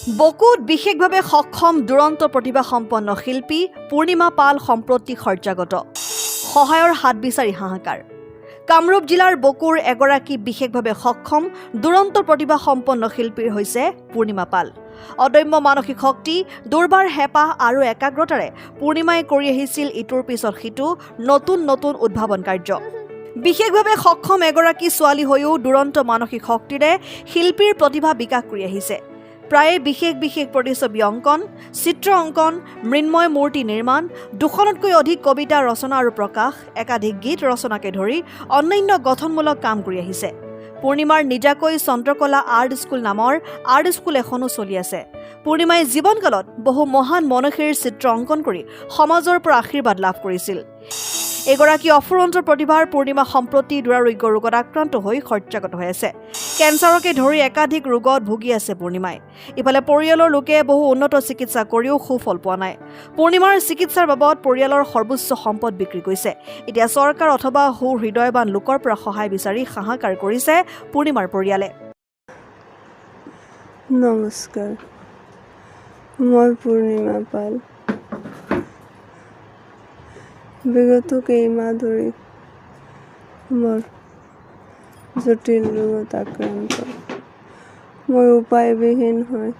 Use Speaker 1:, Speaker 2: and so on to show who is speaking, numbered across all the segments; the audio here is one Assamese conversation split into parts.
Speaker 1: বকুত বিশেষভাৱে সক্ষম দুৰন্ত প্ৰতিভা সম্পন্ন শিল্পী পূৰ্ণিমা পাল সম্প্ৰতি সৰ্যাগত সহায়ৰ হাত বিচাৰি হাহাকাৰ কামৰূপ জিলাৰ বকুৰ এগৰাকী বিশেষভাৱে সক্ষম দুৰন্ত প্ৰতিভা সম্পন্ন শিল্পীৰ হৈছে পূৰ্ণিমা পাল অদম্য মানসিক শক্তি দুৰ্বাৰ হেঁপাহ আৰু একাগ্ৰতাৰে পূৰ্ণিমাই কৰি আহিছিল ইটোৰ পিছত সিটো নতুন নতুন উদ্ভাৱন কাৰ্য বিশেষভাৱে সক্ষম এগৰাকী ছোৱালী হৈও দুৰন্ত মানসিক শক্তিৰে শিল্পীৰ প্ৰতিভা বিকাশ কৰি আহিছে প্ৰায়ে বিশেষ প্ৰতিছবি অংকন চিত্ৰ অংকন মৃন্ময় মূৰ্তি নিৰ্মাণ 200তকৈ অধিক কবিতা ৰচনা আৰু প্ৰকাশ একাধিক গীত ৰচনাকে ধৰি অন্যান্য গঠনমূলক কাম কৰি আহিছে পূৰ্ণিমাৰ নিজাকৈ চন্দ্ৰকলা আৰ্ট স্কুল নামৰ আৰ্ট স্কুল এখনো চলি আছে পূৰ্ণিমাই জীৱনকালত বহু মহান মনীষীৰ চিত্ৰ অংকন কৰি সমাজৰ পৰা আশীৰ্বাদ লাভ কৰিছিল এগৰাকী অফুৰন্ত প্ৰতিভাৰ পূৰ্ণিমা সম্প্ৰতি দুৰাৰোগ্য ৰোগত আক্ৰান্ত হৈ সৰ্যাগত হৈ আছে কেঞ্চাৰকে ধৰি একাধিক ৰোগত ভুগি আছে পূৰ্ণিমাই ইফালে পৰিয়ালৰ লোকে বহু উন্নত চিকিৎসা কৰিও সুফল পোৱা নাই পূৰ্ণিমাৰ চিকিৎসাৰ বাবদ পৰিয়ালৰ সৰ্বোচ্চ সম্পদ বিক্ৰী কৰিছে এতিয়া চৰকাৰ অথবা হৃদয়বান লোকৰ পৰা সহায় বিচাৰি হাহাকাৰ কৰিছে পূৰ্ণিমাৰ পৰিয়ালে
Speaker 2: নমস্কাৰ মই পূৰ্ণিমা পাল বিগত কেইমাহ ধৰি মোৰ জটিল ৰোগত আক্ৰান্ত মই উপায়বিহীন হৈ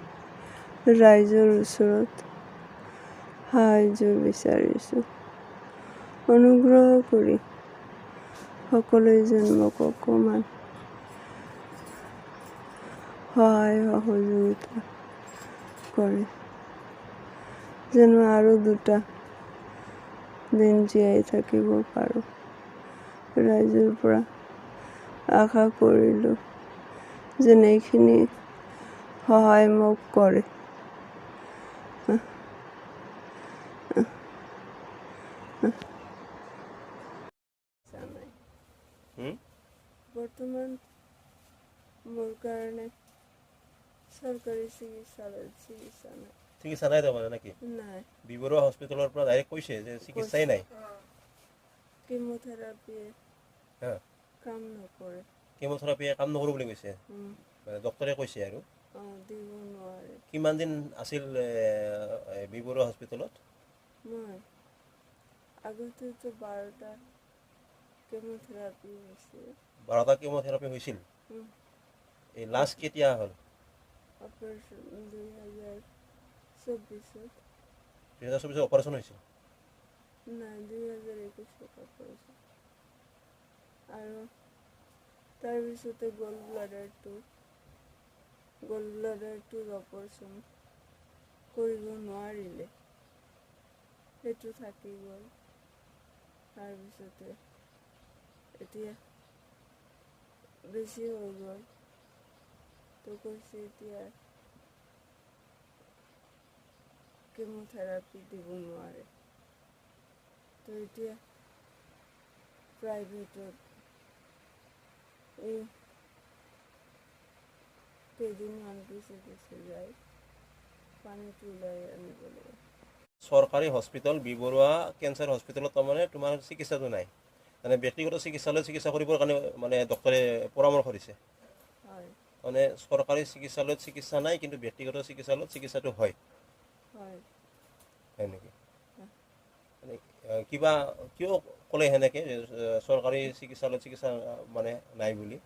Speaker 2: ৰাইজৰ ওচৰত সাহায্য বিচাৰিছোঁ অনুগ্ৰহ কৰি সকলোৱে যেন মোক অকণমান সহায় সহযোগিতা কৰে যেন আৰু 2টা দিন জীয়াই থাকিব পাৰোঁ ৰাইজৰ পৰা আশা কৰিলোঁ যেন এইখিনি সহায় মোক কৰে বৰ্তমান মোৰ কাৰণে চৰকাৰী চিকিৎসা নাই
Speaker 3: চিকিৎসা নাই তাৰমানে নেকি
Speaker 2: নাই
Speaker 3: বিবৰুৱা হস্পিটেলৰ পৰা ডাইৰেক্ট কৈছে যে চিকিৎসাই নাই
Speaker 2: কেমোথেৰাপিয়ে
Speaker 3: হা
Speaker 2: কাম নকৰে
Speaker 3: কেমোথেৰাপিয়ে কাম নকৰোঁ বুলি কৈছে মানে ডক্টৰে কৈছে আৰু
Speaker 2: দিব নোৱাৰে
Speaker 3: কিমান দিন আছিল বিবৰুৱা হস্পিটেলত
Speaker 2: মই আগতেতো 12টা কেমোথেৰাপি হৈছিল
Speaker 3: 12টা কেমোথেৰাপি হৈছিল এই লাষ্ট কেতিয়া হ'ল
Speaker 2: অপাৰেশ্যন 2024
Speaker 3: অপাৰেশ্যন হৈছিল
Speaker 2: নাই 2021 অপাৰেশ্যন আৰু তাৰপিছতে গল ব্লাডাৰটোৰ অপাৰেশ্যন কৰিব নোৱাৰিলে সেইটো থাকি গ'ল তাৰপিছতে এতিয়া বেছি হৈ গ'ল তো কৈছে এতিয়া কেমোথেৰাপি দিব নোৱাৰে তো এতিয়া প্ৰাইভেটত এই কেইদিনমান পিছে যায় পানীটো ওলাই আনিব লাগে
Speaker 3: চৰকাৰী হস্পিটেল বিবৰুৱা কেঞ্চাৰ হস্পিটেলত তাৰমানে তোমাৰ চিকিৎসাটো নাই মানে ব্যক্তিগত চিকিৎসালয়ত চিকিৎসা কৰিবৰ কাৰণে মানে ডক্টৰে পৰামৰ্শ দিছে
Speaker 2: হয়
Speaker 3: মানে চৰকাৰী চিকিৎসালয়ত চিকিৎসা নাই কিন্তু ব্যক্তিগত চিকিৎসালয়ত চিকিৎসাটো হয়
Speaker 2: হয়
Speaker 3: হয় নেকি মানে কিবা কিয় ক'লে সেনেকৈ চৰকাৰী চিকিৎসালয়ত চিকিৎসা মানে নাই বুলি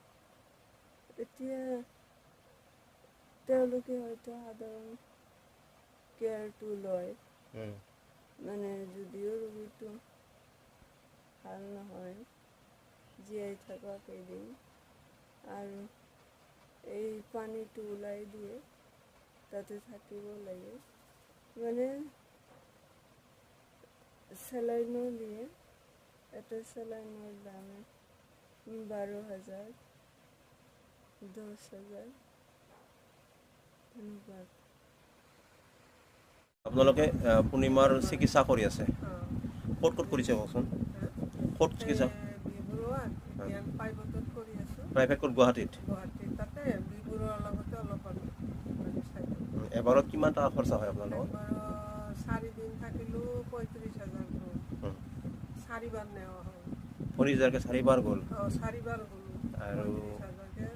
Speaker 2: এতিয়া তেওঁলোকে হয়তো সাধাৰণ কেয়াৰটো লয় মানে যদিও ৰোগীটো ভাল নহয় জীয়াই থকা কেইদিন আৰু এই পানীটো ওলাই দিয়ে তাতে থাকিব লাগে মানে চেলাইনো দিয়ে এটা চেলাইনৰ দাম 12,000 10,000 তেনেকুৱা
Speaker 3: আপোনালোকে পূৰ্ণিমাৰ চিকিৎসা কৰি আছে ক'ত কৰিছে কওকচোন ক'ত চিকিৎসা প্ৰাইভেট ক'ত গুৱাহাটীত এবাৰত কিমান টকা খৰচা হয় আপোনালোকৰ
Speaker 2: 4 দিন থাকিলেও 35,000 4বাৰ নেওয়া হয়
Speaker 3: 40,000কে 4বাৰ গ'ল
Speaker 2: 4বাৰ গ'লো
Speaker 3: আৰু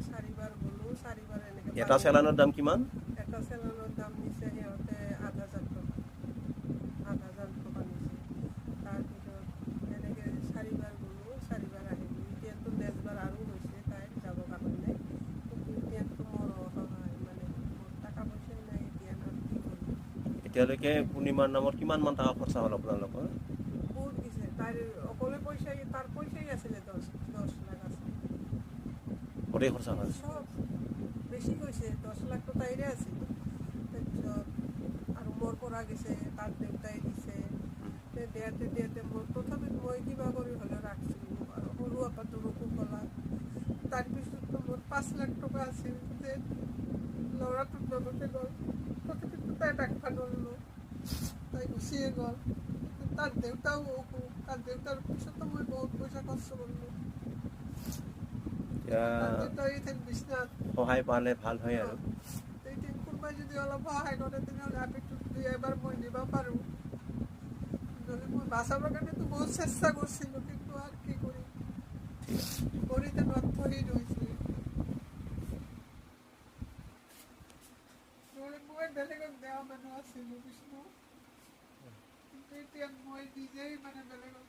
Speaker 2: 4বাৰ গ'লো 4বাৰ এনেকৈ
Speaker 3: এটা চেলাইনৰ দাম কিমান
Speaker 2: এটা চেলুনৰ দাম নিছে সিহঁতে 8,000 টকা 8,000 টকা নিছে তাৰপিছত এনেকৈ 4বাৰ গ'লোঁ 4বাৰ আহিলোঁ এতিয়াতো নেক্সটবাৰ আৰু হৈছে তাইৰ যাবৰ কাৰণে কিন্তু এতিয়াতো মোৰ অসহায় মানে মোৰ টকা পইচা নাই এতিয়া আৰু কি কৰিম
Speaker 3: এতিয়ালৈকে পূৰ্ণিমাৰ নামত কিমান মান টকা খৰচা হ'ল আপোনালোকৰ?
Speaker 2: বহুত গেছে তাইৰ অকলে পইচাই তাৰ পইচাই আছিলে 10 লাখ আছিল
Speaker 3: গোটেই খৰচা হ'ল।
Speaker 2: চব বেছি গৈছে 10 লাখটো তাইৰে আছিল তাৰপিছত আৰু মোৰ পৰা গেছে তাৰ দেউতাই দিছে দিয়াতে মোৰ তথাপিত মই কিবা কৰি হ'লেও ৰাখিছিলোঁ আৰু সৰু আপাটোৰকো ক'লা তাৰপিছততো মোৰ 5 লাখ টকা আছিল যে ল'ৰাটোৰ লগতে গ'ল তথাপিতো তাই ৰাখিব নোৱাৰিলোঁ তাই গুচিয়ে গ'ল তাৰ দেউতাও অসুখ তাৰ দেউতাৰ পিছতো মই বহুত পইচা খৰচ কৰিলোঁ
Speaker 3: এতিয়া
Speaker 2: তাৰ দেউতাই বিচনাত
Speaker 3: সহায় পালে ভাল হয় আৰু
Speaker 2: এতিয়া কোনোবাই যদি অলপ সহায় কৰে তেনেহ'লে আপিটোত দুই এবাৰ মই দিব পাৰোঁ নহ'লে মই বাচাবৰ কাৰণেতো বহুত চেষ্টা কৰিছিলোঁ কিন্তু আৰু কি কৰিম কৰি তেনেকুৱা থৈ ৰৈছোঁ নহ'লে মই বেলেগক দেওয়া মানুহ আছিলোঁ বিষ্ণু কিন্তু এতিয়া মই নিজেই মানে বেলেগক